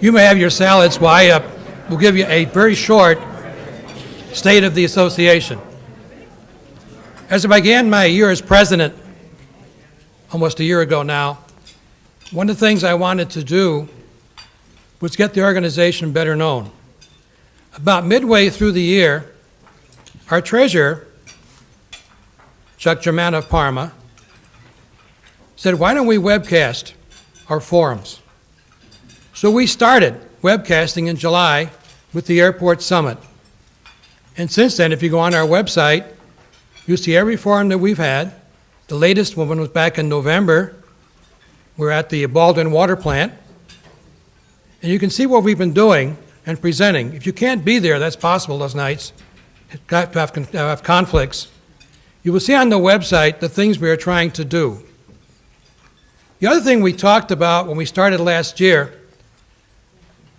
You may have your salads. Well, I will give you a very short State of the Association. As I began my year as president, almost a year ago now, one of the things I wanted to do was get the organization better known. About midway through the year, our treasurer, Chuck Germano of Parma, said, why don't we webcast our forums? So we started webcasting in July with the Airport Summit. And since then, if you go on our website, you see every forum that we've had. The latest one was back in November. We're at the Baldwin Water Plant. And you can see what we've been doing and presenting. If you can't be there, that's possible those nights. You have to have conflicts. You will see on the website the things we are trying to do. The other thing we talked about when we started last year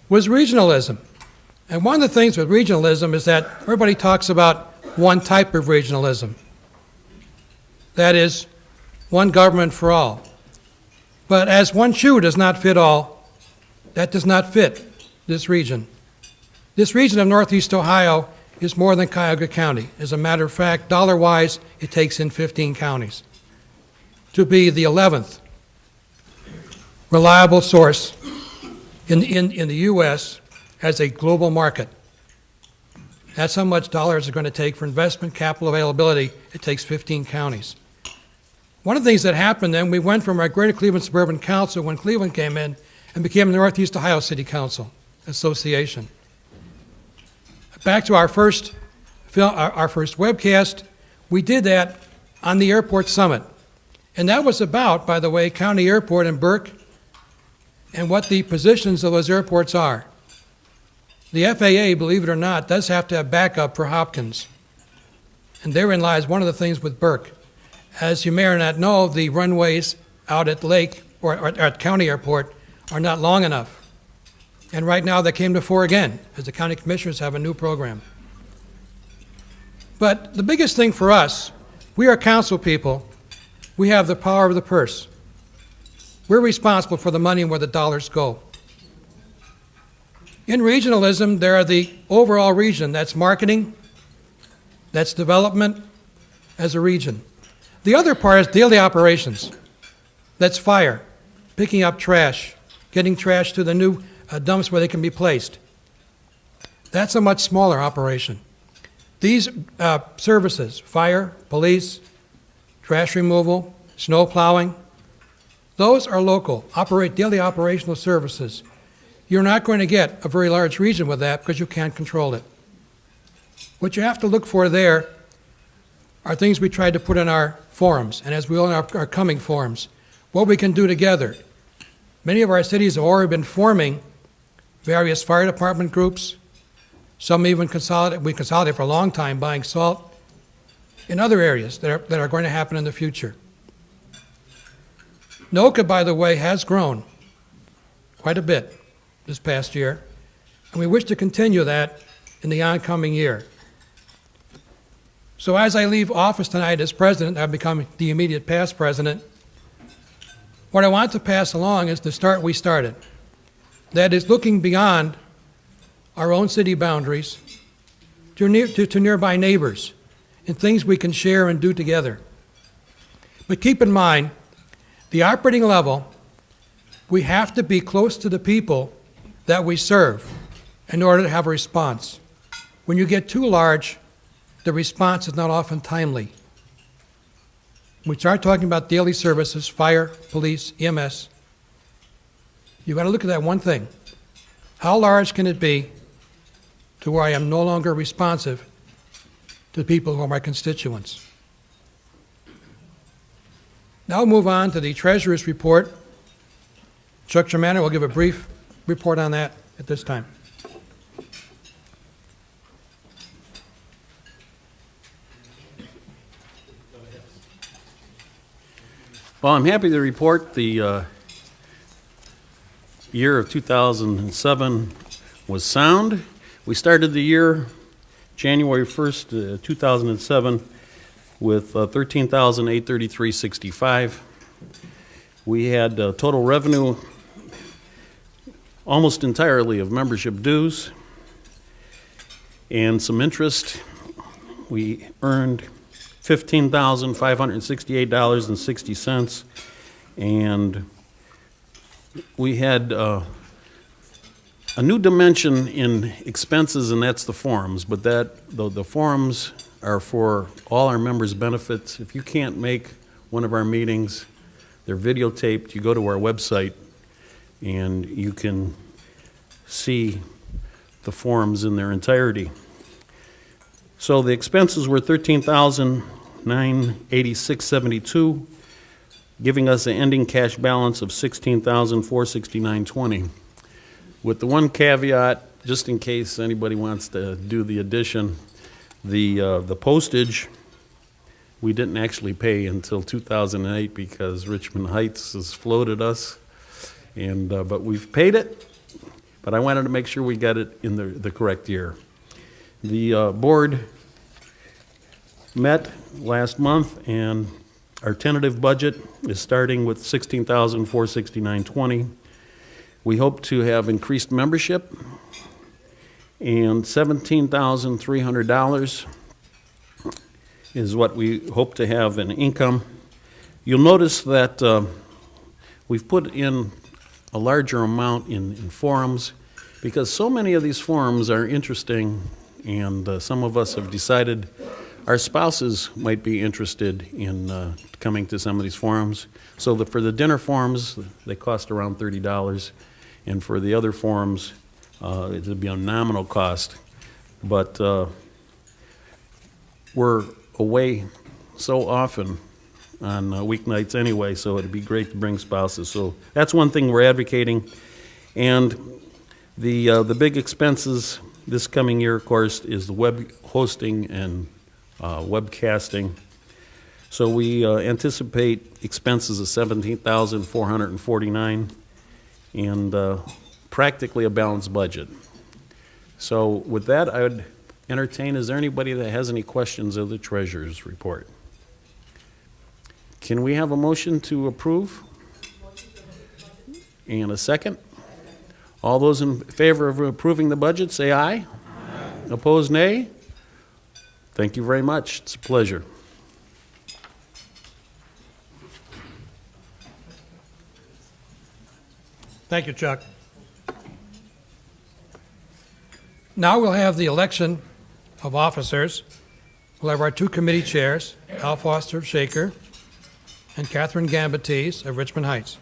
was regionalism. And one of the things with regionalism is that everybody talks about one type of regionalism. That is, one government for all. But as one shoe does not fit all, that does not fit this region. This region of Northeast Ohio is more than Cuyahoga County. As a matter of fact, dollar-wise, it takes in 15 counties to be the 11th reliable source in the U.S. as a global market. That's how much dollars are going to take for investment capital availability. It takes 15 counties. One of the things that happened then, we went from our Greater Cleveland Suburban Council when Cleveland came in and became the Northeast Ohio City Council Association. Back to our first webcast, we did that on the Airport Summit. And that was about, by the way, County Airport and Burke and what the positions of those airports are. The FAA, believe it or not, does have to have backup for Hopkins. And therein lies one of the things with Burke. As you may or not know, the runways out at Lake or at County Airport are not long enough. And right now they came to fore again, as the county commissioners have a new program. But the biggest thing for us, we are council people. We have the power of the purse. We're responsible for the money and where the dollars go. In regionalism, there are the overall region. That's marketing, that's development as a region. The other part is daily operations. That's fire, picking up trash, getting trash to the new dumps where they can be placed. That's a much smaller operation. These services, fire, police, trash removal, snow plowing, those are local, daily operational services. You're not going to get a very large region with that because you can't control it. What you have to look for there are things we tried to put in our forums, and as we all in our coming forums, what we can do together. Many of our cities have already been forming various fire department groups. Some even we consolidate for a long time buying salt in other areas that are going to happen in the future. NOCCA, by the way, has grown quite a bit this past year, and we wish to continue that in the oncoming year. So as I leave office tonight as president, I've become the immediate past president, what I want to pass along is the start we started. That is looking beyond our own city boundaries to nearby neighbors and things we can share and do together. But keep in mind, the operating level, we have to be close to the people that we serve in order to have a response. When you get too large, the response is not often timely. When we start talking about daily services, fire, police, EMS, you've got to look at that one thing. How large can it be to where I am no longer responsive to people who are my constituents? Now we'll move on to the Treasurer's report. Chuck Germano will give a brief report on that at this time. Well, I'm happy to report the year of 2007 was sound. We started the year January 1st, 2007 with $13,833.65. We had total revenue almost entirely of membership dues and some interest. We earned $15,568.60, and we had a new dimension in expenses, and that's the forums. But the forums are for all our members' benefits. If you can't make one of our meetings, they're videotaped. You go to our website, and you can see the forums in their entirety. So the expenses were $13,986.72, giving us an ending cash balance of $16,469.20. With the one caveat, just in case anybody wants to do the addition, the postage we didn't actually pay until 2008 because Richmond Heights has floated us, and but we've paid it. But I wanted to make sure we got it in the correct year. The board met last month, and our tentative budget is starting with $16,469.20. We hope to have increased membership and $17,300 is what we hope to have in income. You'll notice that we've put in a larger amount in forums because so many of these forums are interesting, and some of us have decided our spouses might be interested in coming to some of these forums. So for the dinner forums, they cost around $30, and for the other forums, it would be a nominal cost. But we're away so often on weeknights anyway, so it'd be great to bring spouses. So that's one thing we're advocating. And the big expenses this coming year, of course, is the web hosting and webcasting. So we anticipate expenses of $17,449 and practically a balanced budget. So with that, I would entertain, is there anybody that has any questions of the treasurer's report? Can we have a motion to approve? And a second? All those in favor of approving the budget, say aye. Aye. Opposed, nay? Thank you very much. It's a pleasure. Thank you, Chuck. Now we'll have the election of officers. We'll have our two committee chairs, Al Foster of Shaker and Catherine Gambatese of Richmond Heights.